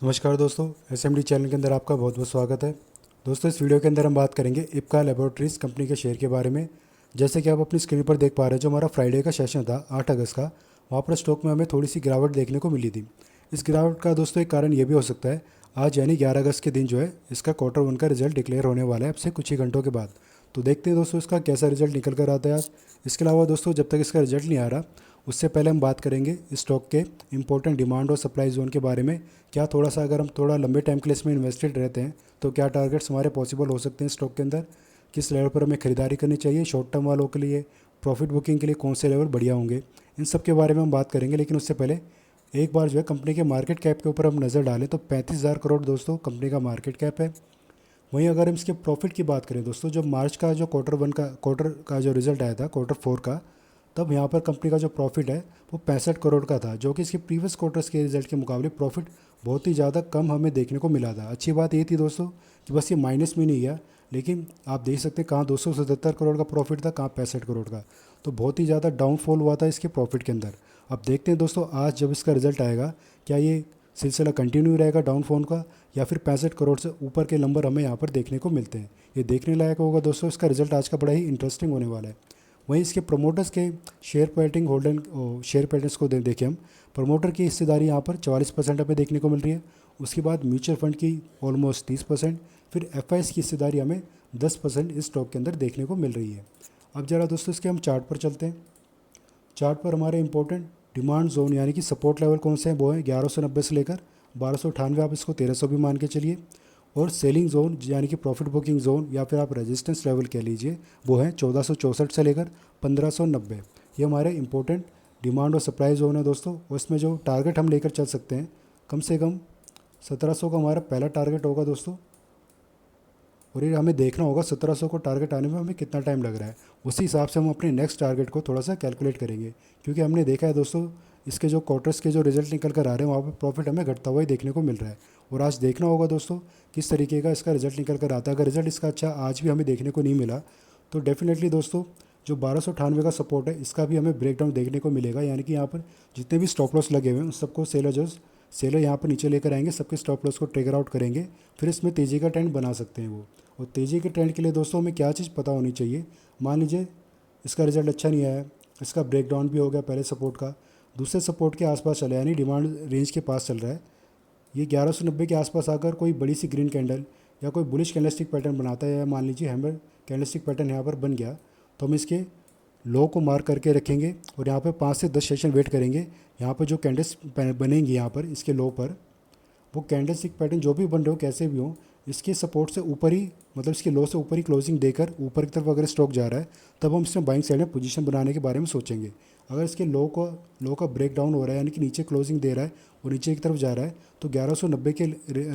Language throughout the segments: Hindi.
नमस्कार दोस्तों, एसएमडी चैनल के अंदर आपका बहुत बहुत स्वागत है। दोस्तों, इस वीडियो के अंदर हम बात करेंगे इप्का लैबोरेटरीज़ कंपनी के शेयर के बारे में। जैसे कि आप अपनी स्क्रीन पर देख पा रहे हैं, जो हमारा फ्राइडे का सेशन था 8 अगस्त का, वहाँ पर स्टॉक में हमें थोड़ी सी गिरावट देखने को मिली थी। इस गिरावट का दोस्तों एक कारण ये भी हो सकता है, आज यानी 11 अगस्त के दिन जो है इसका Q1 का रिजल्ट डिक्लेयर होने वाला है अब से कुछ ही घंटों के बाद। तो देखते हैं दोस्तों इसका कैसा रिजल्ट निकल कर आता है आज। इसके अलावा दोस्तों, जब तक इसका रिजल्ट नहीं आ रहा, उससे पहले हम बात करेंगे स्टॉक के इंपॉर्टेंट डिमांड और सप्लाई जोन के बारे में। क्या थोड़ा सा अगर हम थोड़ा लंबे टाइम के लिए इसमें इन्वेस्टेड रहते हैं तो क्या टारगेट्स हमारे पॉसिबल हो सकते हैं स्टॉक के अंदर, किस लेवल पर हमें खरीदारी करनी चाहिए, शॉर्ट टर्म वालों के लिए प्रॉफिट बुकिंग के लिए कौन से लेवल बढ़िया होंगे, इन सब के बारे में हम बात करेंगे। लेकिन उससे पहले एक बार जो है कंपनी के मार्केट कैप के ऊपर हम नज़र डालें तो 35,000 करोड़ दोस्तों कंपनी का मार्केट कैप है। वहीं अगर हम इसके प्रॉफिट की बात करें दोस्तों, जो मार्च का जो क्वार्टर का जो रिजल्ट आया था Q4 का, तब यहाँ पर कंपनी का जो प्रॉफिट है वो 65 करोड़ का था, जो कि इसके प्रीवियस क्वार्टर्स के रिजल्ट के मुकाबले प्रॉफिट बहुत ही ज़्यादा कम हमें देखने को मिला था। अच्छी बात ये थी दोस्तों कि बस ये माइनस में नहीं गया, लेकिन आप देख सकते हैं कहाँ 277 करोड़ का प्रॉफिट था, कहाँ 65 करोड़ का। तो बहुत ही ज़्यादा डाउनफॉल हुआ था इसके प्रॉफिट के अंदर। अब देखते हैं दोस्तों आज जब इसका रिजल्ट आएगा, क्या ये सिलसिला कंटिन्यू रहेगा डाउनफॉल का, या फिर 65 करोड़ से ऊपर के नंबर हमें यहाँ पर देखने को मिलते हैं। ये देखने लायक होगा दोस्तों, इसका रिजल्ट आज का बड़ा ही इंटरेस्टिंग होने वाला है। वहीं इसके प्रमोटर्स के शेयर पैटर्न्स को देखें हम, प्रमोटर की हिस्सेदारी यहाँ पर 44% हमें देखने को मिल रही है। उसके बाद म्यूचुअल फंड की ऑलमोस्ट 30%, फिर एफआईएस की हिस्सेदारी हमें 10% इस स्टॉक के अंदर देखने को मिल रही है। अब जरा दोस्तों इसके हम चार्ट पर चलते हैं। चार्ट पर हमारे इंपॉर्टेंट डिमांड जोन यानी कि सपोर्ट लेवल कौन से हैं, वो है 1190 से लेकर 1298, आप इसको 1300 भी मान के चलिए। और सेलिंग जोन यानी कि प्रॉफिट बुकिंग जोन या फिर आप रेजिस्टेंस लेवल कह लीजिए, वो है 1464 से लेकर 1590। ये हमारे इंपॉर्टेंट डिमांड और सप्लाई जोन है दोस्तों। और इसमें जो टारगेट हम लेकर चल सकते हैं, कम से कम 1700 का हमारा पहला टारगेट होगा दोस्तों। और ये हमें देखना होगा 1700 को टारगेट आने में हमें कितना टाइम लग रहा है। उसी हिसाब से हम अपने नेक्स्ट टारगेट को थोड़ा सा कैलकुलेट करेंगे, क्योंकि हमने देखा है दोस्तों इसके जो क्वार्टर्स के जो रिजल्ट निकल कर आ रहे हैं वहाँ पर प्रॉफिट हमें घटता हुआ ही देखने को मिल रहा है। और आज देखना होगा दोस्तों किस तरीके का इसका रिजल्ट निकल कर आता है। अगर रिजल्ट इसका अच्छा आज भी हमें देखने को नहीं मिला तो डेफिनेटली दोस्तों जो 1298 का सपोर्ट है इसका भी हमें ब्रेकडाउन देखने को मिलेगा। यानी कि यहाँ पर जितने भी स्टॉप लॉस लगे हुए हैं उन सबको सेलर यहाँ पर नीचे लेकर आएंगे, सबके स्टॉप लॉस को ट्रिगर आउट करेंगे, फिर इसमें तेज़ी का ट्रेंड बना सकते हैं वो। और तेज़ी के ट्रेंड के लिए दोस्तों हमें क्या चीज़ पता होनी चाहिए। मान लीजिए इसका रिजल्ट अच्छा नहीं आया, इसका ब्रेकडाउन भी हो गया पहले सपोर्ट का, दूसरे सपोर्ट के आसपास चला यानी डिमांड रेंज के पास चल रहा है, ये 1190 के आसपास आकर कोई बड़ी सी ग्रीन कैंडल या कोई बुलिश कैंडलस्टिक पैटर्न बनाता है, या मान लीजिए हैमर कैंडलस्टिक पैटर्न यहाँ पर बन गया, तो हम इसके लो को मार्क करके रखेंगे और यहाँ पर 5 से 10 सेशन वेट करेंगे। यहाँ पर जो कैंडल्स बनेंगी यहाँ पर इसके लो पर, वो कैंडलस्टिक पैटर्न जो भी बन रहे हो कैसे भी हो, इसके सपोर्ट से ऊपर ही, मतलब इसके लो से ऊपर ही क्लोजिंग देकर ऊपर की तरफ अगर स्टॉक जा रहा है, तब हम इसमें बाइंग साइड में पोजीशन बनाने के बारे में सोचेंगे। अगर इसके लो का ब्रेक डाउन हो रहा है यानी कि नीचे क्लोजिंग दे रहा है और नीचे की तरफ जा रहा है, तो 1190 के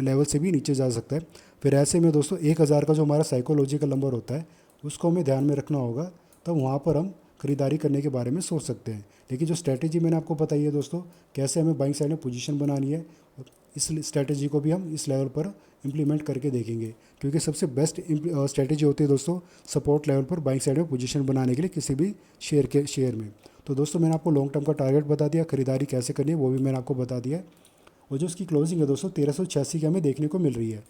लेवल से भी नीचे जा सकता है। फिर ऐसे में दोस्तों 1000 का जो हमारा साइकोलॉजिकल नंबर होता है उसको हमें ध्यान में रखना होगा, तब वहाँ पर हम खरीदारी करने के बारे में सोच सकते हैं। लेकिन जो स्ट्रैटेजी मैंने आपको बताई है दोस्तों, कैसे हमें बाइंग साइड में पोजीशन बनानी है, इस स्ट्रैटेजी को भी हम इस लेवल पर इम्प्लीमेंट करके देखेंगे। क्योंकि सबसे बेस्ट स्ट्रैटेजी होती है दोस्तों सपोर्ट लेवल पर बाइंग साइड में पोजीशन बनाने के लिए किसी भी शेयर में। तो दोस्तों मैंने आपको लॉन्ग टर्म का टारगेट बता दिया, खरीदारी कैसे करनी है वो भी मैंने आपको बता दिया है। और जो उसकी क्लोजिंग है दोस्तों 1386 की हमें देखने को मिल रही है।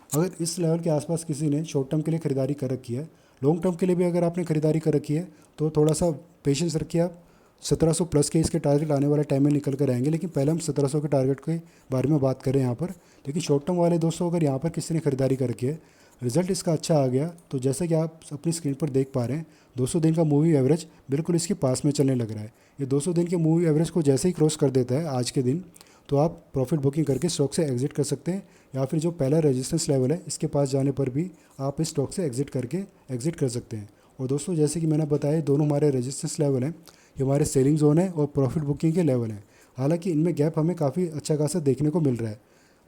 अगर इस लेवल के आसपास किसी ने शॉर्ट टर्म के लिए खरीदारी कर रखी है, लॉन्ग टर्म के लिए भी अगर आपने खरीदारी कर रखी है, तो थोड़ा सा पेशेंस रखिए आप। 1700 प्लस के इसके टारगेट आने वाले टाइम में निकल कर आएंगे, लेकिन पहले हम 1700 के टारगेट के बारे में बात करें यहाँ पर। लेकिन शॉर्ट टर्म वाले दोस्तों अगर यहाँ पर किसी ने खरीदारी कर रखी है, रिजल्ट इसका अच्छा आ गया, तो जैसे कि आप अपनी स्क्रीन पर देख पा रहे हैं 200 दिन का मूवी एवरेज बिल्कुल इसके पास में चलने लग रहा है। ये 200 दिन के मूवी एवरेज को जैसे ही क्रॉस कर देता है आज के दिन, तो आप प्रॉफिट बुकिंग करके स्टॉक से एग्जिट कर सकते हैं, या फिर जो पहला रेजिस्टेंस लेवल है इसके पास जाने पर भी आप इस स्टॉक से एग्जिट कर सकते हैं। और दोस्तों जैसे कि मैंने बताया दोनों हमारे रेजिस्टेंस लेवल हैं, ये हमारे सेलिंग जोन है और प्रॉफिट बुकिंग के लेवल हैं। हालांकि इनमें गैप हमें काफ़ी अच्छा खासा देखने को मिल रहा है।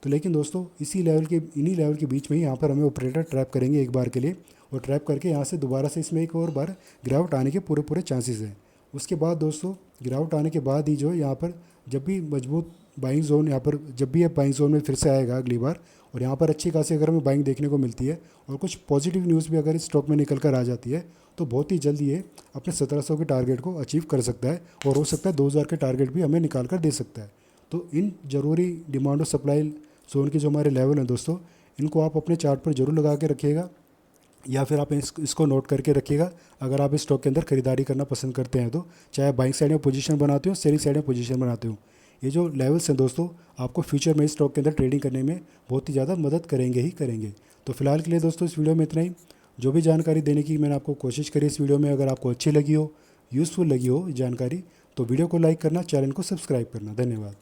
तो लेकिन दोस्तों इन्हीं लेवल के बीच में ही यहाँ पर हमें ऑपरेटर ट्रैप करेंगे एक बार के लिए, और ट्रैप करके यहाँ से दोबारा से इसमें एक और बार गिरावट आने के पूरे पूरे चांसेस हैं। उसके बाद दोस्तों गिरावट आने के बाद ही जो है यहाँ पर जब भी मजबूत बाइंग जोन, यहाँ पर जब भी ये बाइंग जोन में फिर से आएगा अगली बार, और यहाँ पर अच्छी खासी अगर हमें बाइंग देखने को मिलती है और कुछ पॉजिटिव न्यूज़ भी अगर इस स्टॉक में निकल कर आ जाती है, तो बहुत ही जल्दी ये अपने 1700 के टारगेट को अचीव कर सकता है, और हो सकता है 2000 के टारगेट भी हमें निकाल कर दे सकता है। तो इन ज़रूरी डिमांड और सप्लाई जोन के जो हमारे लेवल हैं दोस्तों, इनको आप अपने चार्ट पर जरूर लगा के रखिएगा, या फिर आप इसको नोट करके रखिएगा अगर आप इस स्टॉक के अंदर खरीदारी करना पसंद करते हैं तो। चाहे बाइंग साइड में पोजीशन बनाते हो, सेलिंग साइड में पोजीशन बनाते हो, ये जो लेवल्स हैं दोस्तों आपको फ्यूचर में इस स्टॉक के अंदर ट्रेडिंग करने में बहुत ही ज़्यादा मदद करेंगे ही करेंगे। तो फिलहाल के लिए दोस्तों इस वीडियो में इतना ही। जो भी जानकारी देने की मैंने आपको कोशिश करी इस वीडियो में, अगर आपको अच्छी लगी हो, यूज़फुल लगी हो जानकारी, तो वीडियो को लाइक करना, चैनल को सब्सक्राइब करना। धन्यवाद।